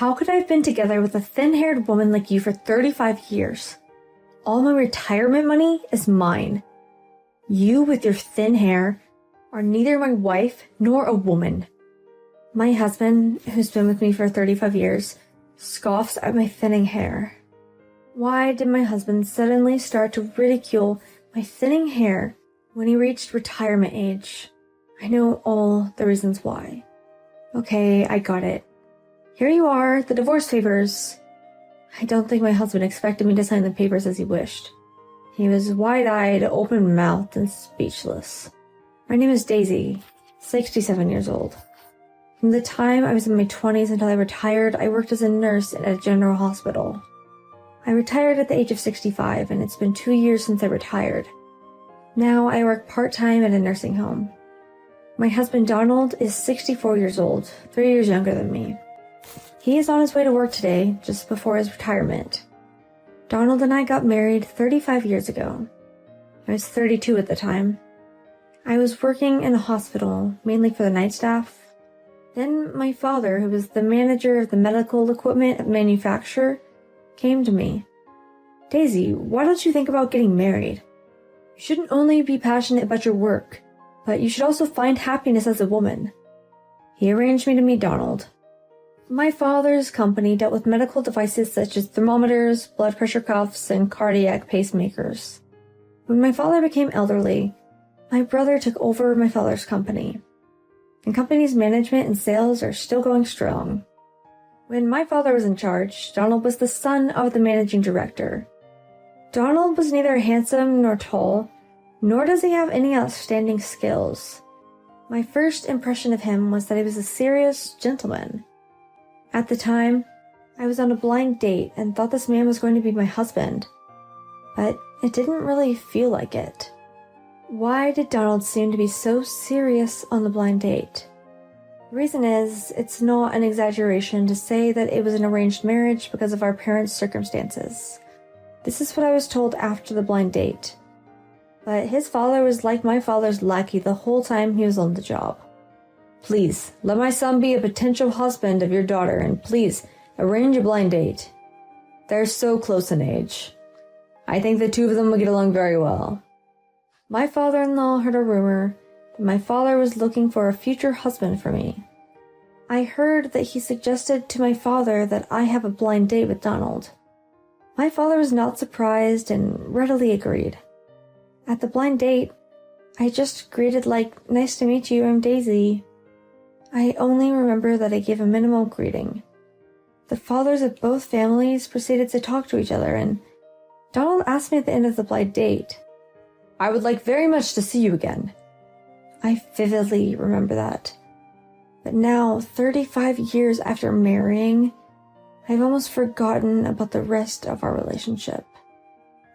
How could I have been together with a thin-haired woman like you for 35 years? All my retirement money is mine. You, with your thin hair, are neither my wife nor a woman. My husband, who's been with me for 35 years, scoffs at my thinning hair. Why did my husband suddenly start to ridicule my thinning hair when he reached retirement age? I know all the reasons why. Okay, I got it. Here you are, the divorce papers. I don't think my husband expected me to sign the papers as he wished. He was wide-eyed, open-mouthed, and speechless. My name is Daisy, 67 years old. From the time I was in my 20s until I retired, I worked as a nurse at a general hospital. I retired at the age of 65, and it's been 2 years since I retired. Now I work part-time at a nursing home. My husband Donald is 64 years old, 3 years younger than me. He is on his way to work today, just before his retirement. Donald and I got married 35 years ago. I was 32 at the time. I was working in a hospital, mainly for the night staff. Then my father, who was the manager of the medical equipment manufacturer, came to me. Daisy, why don't you think about getting married? You shouldn't only be passionate about your work, but you should also find happiness as a woman. He arranged me to meet Donald. My father's company dealt with medical devices such as thermometers, blood pressure cuffs, and cardiac pacemakers. When my father became elderly, my brother took over my father's company. The company's management and sales are still going strong. When my father was in charge, Donald was the son of the managing director. Donald was neither handsome nor tall, nor does he have any outstanding skills. My first impression of him was that he was a serious gentleman. At the time, I was on a blind date and thought this man was going to be my husband, but it didn't really feel like it. Why did Donald seem to be so serious on the blind date? The reason is, it's not an exaggeration to say that it was an arranged marriage because of our parents' circumstances. This is what I was told after the blind date. But his father was like my father's lackey the whole time he was on the job. Please, let my son be a potential husband of your daughter, and please, arrange a blind date. They're so close in age. I think the two of them will get along very well. My father-in-law heard a rumor that my father was looking for a future husband for me. I heard that he suggested to my father that I have a blind date with Donald. My father was not surprised and readily agreed. At the blind date, I just greeted like, "Nice to meet you, I'm Daisy." I only remember that I gave a minimal greeting. The fathers of both families proceeded to talk to each other, and Donald asked me at the end of the blind date, "I would like very much to see you again." I vividly remember that. But now, 35 years after marrying, I've almost forgotten about the rest of our relationship.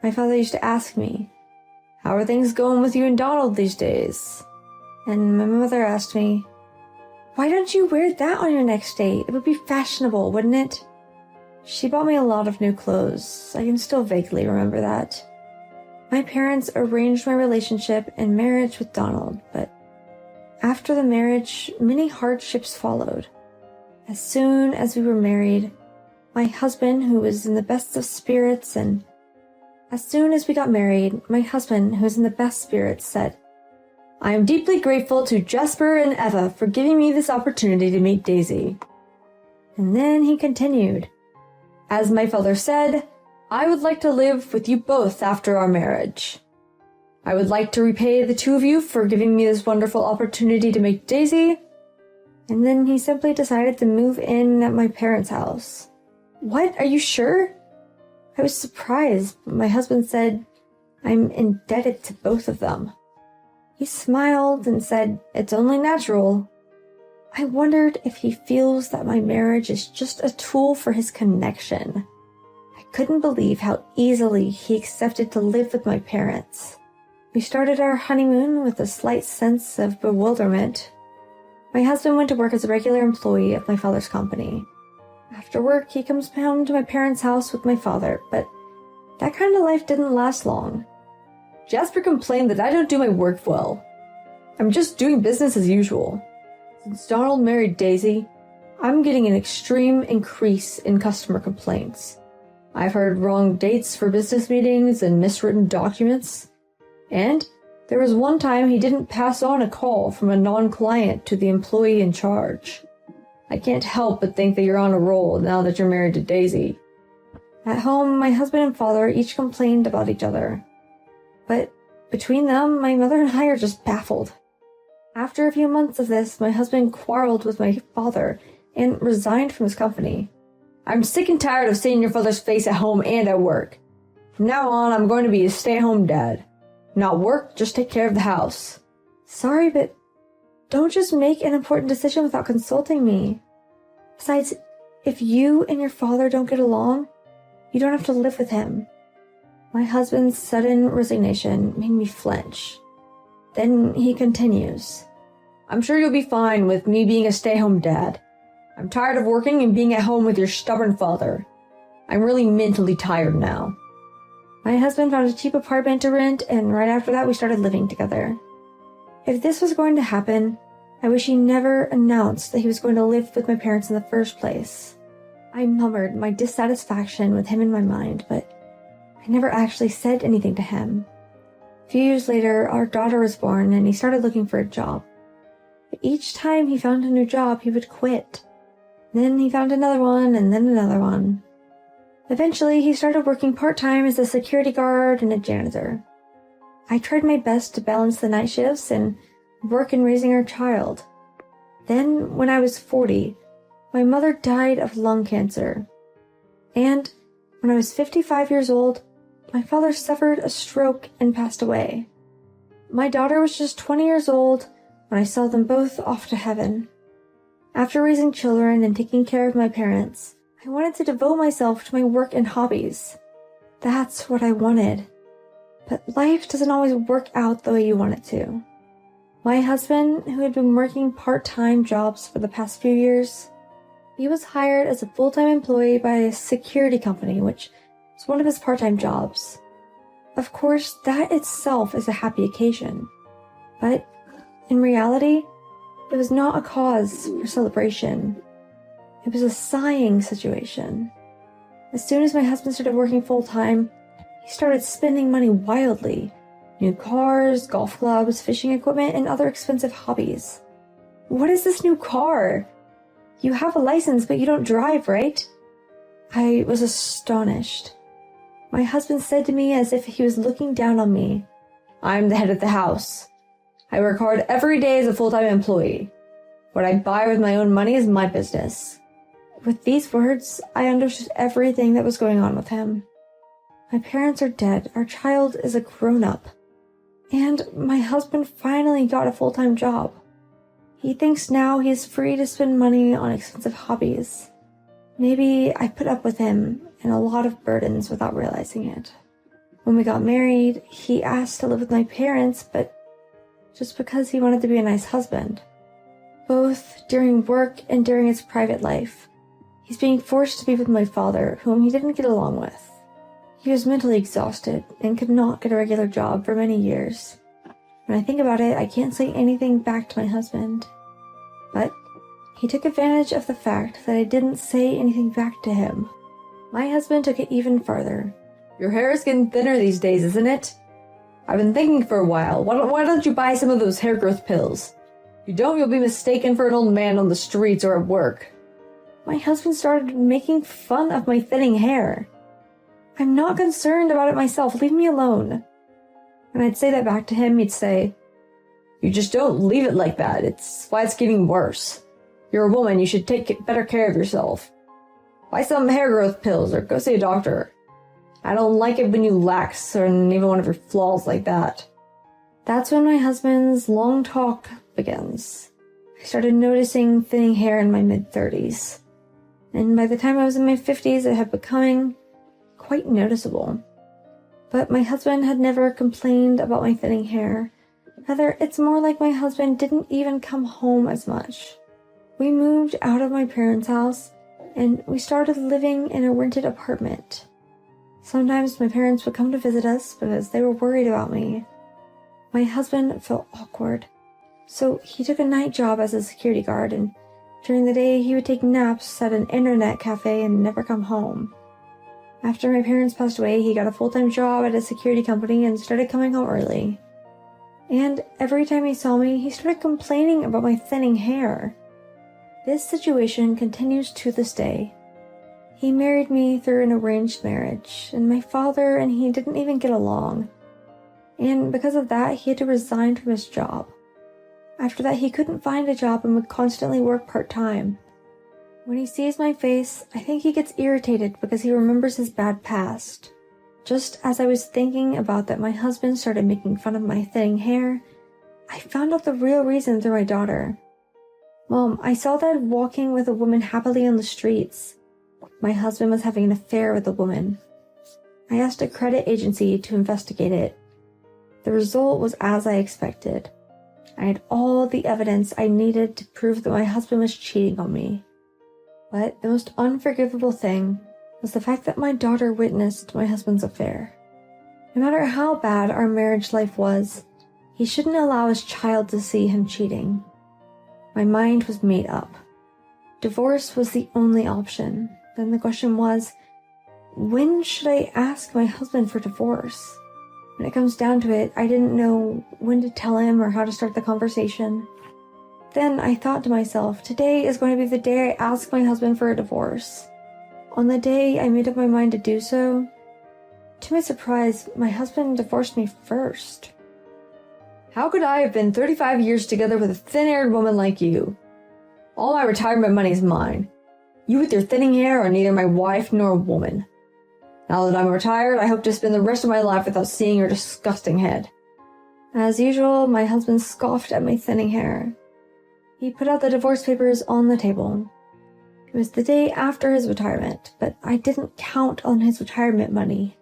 My father used to ask me, "How are things going with you and Donald these days?" And my mother asked me, "Why don't you wear that on your next date? It would be fashionable, wouldn't it?" She bought me a lot of new clothes. I can still vaguely remember that. My parents arranged my relationship and marriage with Donald, but after the marriage, many hardships followed. As soon as we were married, my husband, who was in the best of spirits, as soon as we got married, my husband, who was in the best spirits, said, "I am deeply grateful to Jasper and Eva for giving me this opportunity to meet Daisy." And then he continued, "As my father said, I would like to live with you both after our marriage. I would like to repay the two of you for giving me this wonderful opportunity to meet Daisy." And then he simply decided to move in at my parents' house. "What? Are you sure?" I was surprised, but my husband said, "I'm indebted to both of them." He smiled and said, "It's only natural." I wondered if he feels that my marriage is just a tool for his connection. I couldn't believe how easily he accepted to live with my parents. We started our honeymoon with a slight sense of bewilderment. My husband went to work as a regular employee of my father's company. After work, he comes home to my parents' house with my father, but that kind of life didn't last long. Jasper complained that I don't do my work well. I'm just doing business as usual. Since Donald married Daisy, I'm getting an extreme increase in customer complaints. I've heard wrong dates for business meetings and miswritten documents. And there was one time he didn't pass on a call from a non-client to the employee in charge. I can't help but think that you're on a roll now that you're married to Daisy. At home, my husband and father each complained about each other. But between them, my mother and I are just baffled. After a few months of this, my husband quarreled with my father and resigned from his company. I'm sick and tired of seeing your father's face at home and at work. From now on, I'm going to be a stay-at-home dad. Not work, just take care of the house. Sorry, but don't just make an important decision without consulting me. Besides, if you and your father don't get along, you don't have to live with him. My husband's sudden resignation made me flinch. Then he continues. I'm sure you'll be fine with me being a stay-at-home dad. I'm tired of working and being at home with your stubborn father. I'm really mentally tired now. My husband found a cheap apartment to rent, and right after that we started living together. If this was going to happen, I wish he never announced that he was going to live with my parents in the first place. I murmured my dissatisfaction with him in my mind, but I never actually said anything to him. A few years later, our daughter was born, and he started looking for a job. But each time he found a new job, he would quit. Then he found another one, and then another one. Eventually, he started working part-time as a security guard and a janitor. I tried my best to balance the night shifts and work in raising our child. Then, when I was 40, my mother died of lung cancer. And when I was 55 years old, my father suffered a stroke and passed away. My daughter was just 20 years old when I saw them both off to heaven. After raising children and taking care of my parents, I wanted to devote myself to my work and hobbies. That's what I wanted. But life doesn't always work out the way you want it to. My husband, who had been working part-time jobs for the past few years, he was hired as a full-time employee by a security company, which was one of his part-time jobs. Of course, that itself is a happy occasion. But in reality, it was not a cause for celebration. It was a sighing situation. As soon as my husband started working full-time, he started spending money wildly. New cars, golf clubs, fishing equipment, and other expensive hobbies. What is this new car? You have a license, but you don't drive, right? I was astonished. My husband said to me as if he was looking down on me, I'm the head of the house. I work hard every day as a full-time employee. What I buy with my own money is my business. With these words, I understood everything that was going on with him. My parents are dead. Our child is a grown-up. And my husband finally got a full-time job. He thinks now he is free to spend money on expensive hobbies. Maybe I put up with him and a lot of burdens without realizing it. When we got married, he asked to live with my parents, but just because he wanted to be a nice husband. Both during work and during his private life, he's being forced to be with my father, whom he didn't get along with. He was mentally exhausted and could not get a regular job for many years. When I think about it, I can't say anything back to my husband. But he took advantage of the fact that I didn't say anything back to him. My husband took it even farther. Your hair is getting thinner these days, isn't it? I've been thinking for a while. Why don't you buy some of those hair growth pills? If you don't, you'll be mistaken for an old man on the streets or at work. My husband started making fun of my thinning hair. I'm not concerned about it myself. Leave me alone. When I'd say that back to him, he'd say, You just don't leave it like that. It's why it's getting worse. You're a woman. You should take better care of yourself. Buy some hair growth pills or go see a doctor. I don't like it when you lax or even one of your flaws like that. That's when my husband's long talk begins. I started noticing thinning hair in my mid-30s. And by the time I was in my 50s, it had becoming quite noticeable. But my husband had never complained about my thinning hair. Rather, it's more like my husband didn't even come home as much. We moved out of my parents' house, and we started living in a rented apartment. Sometimes my parents would come to visit us because they were worried about me. My husband felt awkward, so he took a night job as a security guard and During the day, he would take naps at an internet cafe and never come home. After my parents passed away, he got a full-time job at a security company and started coming home early. And every time he saw me, he started complaining about my thinning hair. This situation continues to this day. He married me through an arranged marriage, and my father and he didn't even get along. And because of that, he had to resign from his job. After that, he couldn't find a job and would constantly work part-time. When he sees my face, I think he gets irritated because he remembers his bad past. Just as I was thinking about that my husband started making fun of my thinning hair, I found out the real reason through my daughter. Mom, I saw Dad walking with a woman happily on the streets. My husband was having an affair with a woman. I asked a credit agency to investigate it. The result was as I expected. I had all the evidence I needed to prove that my husband was cheating on me. But the most unforgivable thing was the fact that my daughter witnessed my husband's affair. No matter how bad our marriage life was, he shouldn't allow his child to see him cheating. My mind was made up. Divorce was the only option. Then the question was, when should I ask my husband for divorce? When it comes down to it, I didn't know when to tell him or how to start the conversation. Then I thought to myself, today is going to be the day I ask my husband for a divorce. On the day I made up my mind to do so, to my surprise, my husband divorced me first. How could I have been 35 years together with a thin-haired woman like you? All my retirement money is mine. You with your thinning hair are neither my wife nor a woman. Now that I'm retired, I hope to spend the rest of my life without seeing your disgusting head. As usual, my husband scoffed at my thinning hair. He put out the divorce papers on the table. It was the day after his retirement, but I didn't count on his retirement money.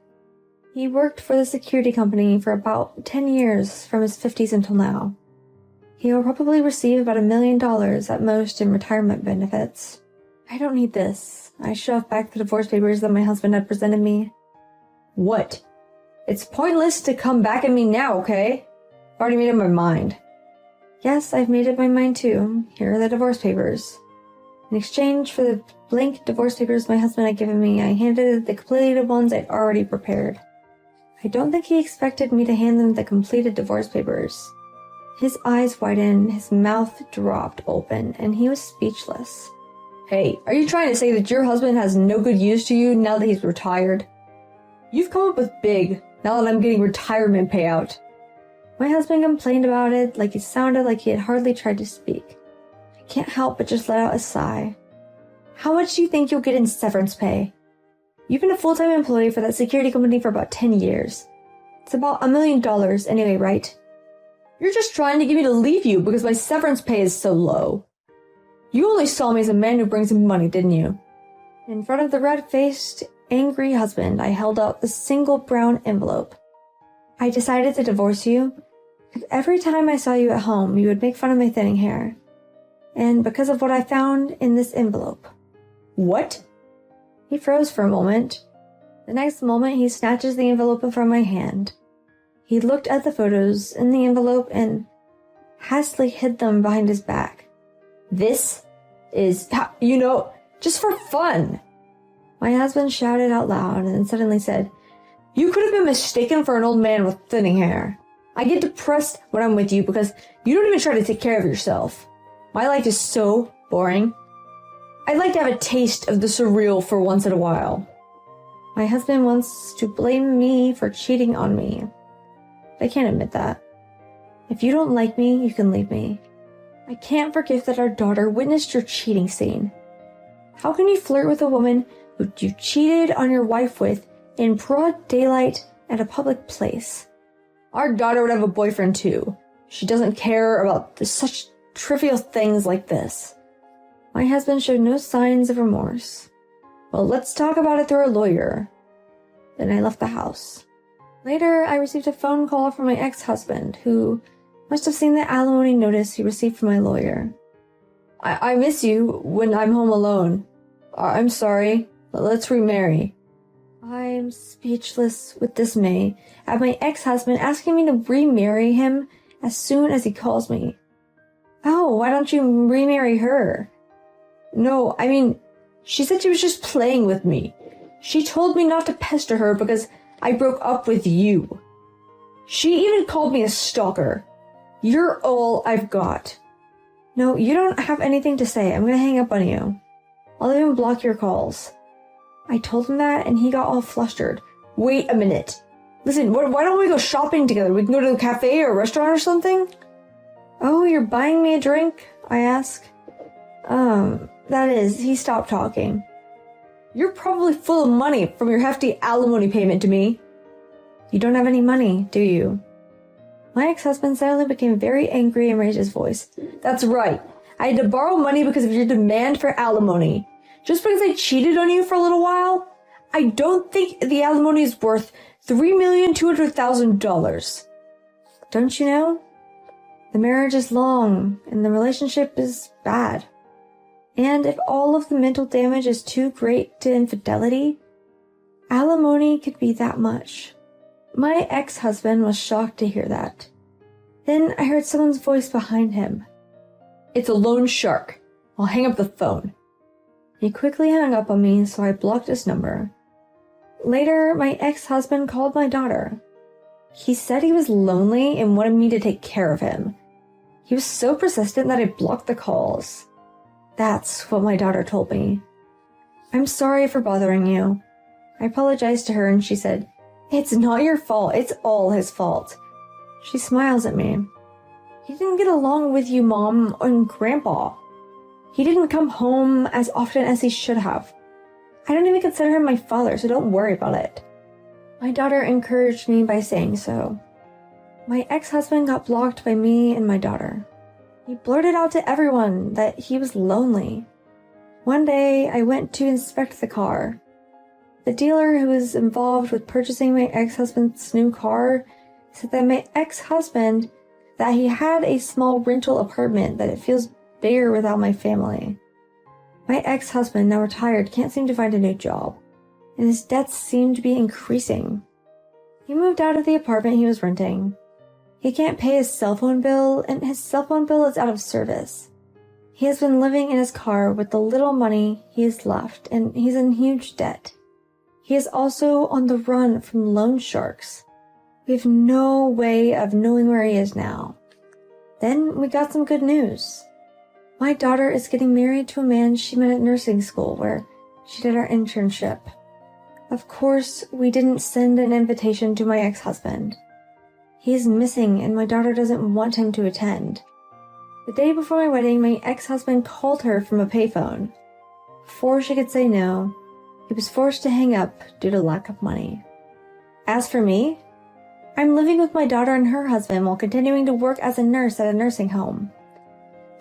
He worked for the security company for about 10 years from his 50s until now. He will probably receive about $1 million at most in retirement benefits. I don't need this. I shoved back the divorce papers that my husband had presented me. What? It's pointless to come back at me now, okay? I've already made up my mind. Yes, I've made up my mind too. Here are the divorce papers. In exchange for the blank divorce papers my husband had given me, I handed the completed ones I'd already prepared. I don't think he expected me to hand them the completed divorce papers. His eyes widened, his mouth dropped open, and he was speechless. Hey, are you trying to say that your husband has no good use to you now that he's retired? You've come up with big, now that I'm getting retirement payout. My husband complained about it like it sounded like he had hardly tried to speak. I can't help but just let out a sigh. How much do you think you'll get in severance pay? You've been a full-time employee for that security company for about 10 years. It's about $1 million anyway, right? You're just trying to get me to leave you because my severance pay is so low. You only saw me as a man who brings in money, didn't you? In front of the red-faced, angry husband, I held out the single brown envelope. I decided to divorce you because every time I saw you at home, you would make fun of my thinning hair. And because of what I found in this envelope. What? He froze for a moment. The next moment, he snatches the envelope from my hand. He looked at the photos in the envelope and hastily hid them behind his back. This is, just for fun. My husband shouted out loud and then suddenly said, You could have been mistaken for an old man with thinning hair. I get depressed when I'm with you because you don't even try to take care of yourself. My life is so boring. I'd like to have a taste of the surreal for once in a while. My husband wants to blame me for cheating on me. I can't admit that. If you don't like me, you can leave me. I can't forgive that our daughter witnessed your cheating scene. How can you flirt with a woman who you cheated on your wife with in broad daylight at a public place? Our daughter would have a boyfriend too. She doesn't care about such trivial things like this. My husband showed no signs of remorse. Well, let's talk about it through a lawyer. Then I left the house. Later, I received a phone call from my ex-husband, who must have seen the alimony notice he received from my lawyer. I miss you when I'm home alone. I'm sorry. Let's remarry. I'm speechless with dismay at my ex-husband asking me to remarry him as soon as he calls me. Oh, why don't you remarry her? No, I mean, she said she was just playing with me. She told me not to pester her because I broke up with you. She even called me a stalker. You're all I've got. No, you don't have anything to say. I'm gonna hang up on you. I'll even block your calls. I told him that and he got all flustered. Wait a minute. Listen, why don't we go shopping together? We can go to a cafe or a restaurant or something? Oh, you're buying me a drink? I ask. That is, he stopped talking. You're probably full of money from your hefty alimony payment to me. You don't have any money, do you? My ex-husband suddenly became very angry and raised his voice. That's right. I had to borrow money because of your demand for alimony. Just because I cheated on you for a little while? I don't think the alimony is worth $3,200,000. Don't you know? The marriage is long, and the relationship is bad. And if all of the mental damage is too great to infidelity, alimony could be that much. My ex-husband was shocked to hear that. Then I heard someone's voice behind him. It's a loan shark. I'll hang up the phone. He quickly hung up on me, so I blocked his number. Later, my ex-husband called my daughter. He said he was lonely and wanted me to take care of him. He was so persistent that I blocked the calls. That's what my daughter told me. I'm sorry for bothering you. I apologized to her and she said, It's not your fault, it's all his fault. She smiles at me. He didn't get along with you, Mom, and Grandpa. He didn't come home as often as he should have. I don't even consider him my father, so don't worry about it. My daughter encouraged me by saying so. My ex-husband got blocked by me and my daughter. He blurted out to everyone that he was lonely. One day, I went to inspect the car. The dealer who was involved with purchasing my ex-husband's new car said that my ex-husband, that he had a small rental apartment, that it feels bigger without my family. My ex-husband, now retired, can't seem to find a new job, and his debts seem to be increasing. He moved out of the apartment he was renting. He can't pay his cell phone bill, and his cell phone bill is out of service. He has been living in his car with the little money he has left, and he's in huge debt. He is also on the run from loan sharks. We have no way of knowing where he is now. Then we got some good news. My daughter is getting married to a man she met at nursing school where she did her internship. Of course, we didn't send an invitation to my ex-husband. He is missing and my daughter doesn't want him to attend. The day before my wedding, my ex-husband called her from a payphone. Before she could say no, he was forced to hang up due to lack of money. As for me, I'm living with my daughter and her husband while continuing to work as a nurse at a nursing home.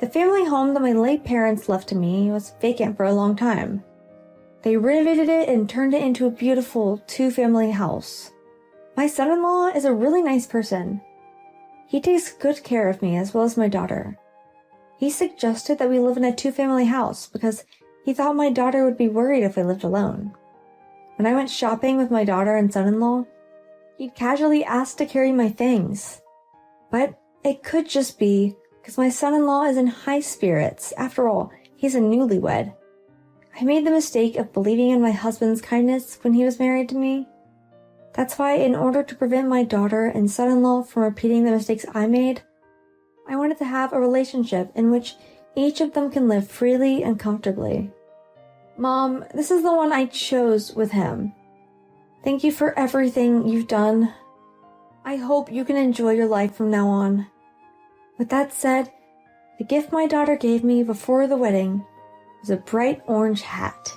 The family home that my late parents left to me was vacant for a long time. They renovated it and turned it into a beautiful two-family house. My son-in-law is a really nice person. He takes good care of me as well as my daughter. He suggested that we live in a two-family house because he thought my daughter would be worried if I lived alone. When I went shopping with my daughter and son-in-law, he casually asked to carry my things. But it could just be because my son-in-law is in high spirits. After all, he's a newlywed. I made the mistake of believing in my husband's kindness when he was married to me. That's why, in order to prevent my daughter and son-in-law from repeating the mistakes I made, I wanted to have a relationship in which each of them can live freely and comfortably. Mom, this is the one I chose with him. Thank you for everything you've done. I hope you can enjoy your life from now on. With that said, the gift my daughter gave me before the wedding was a bright orange hat.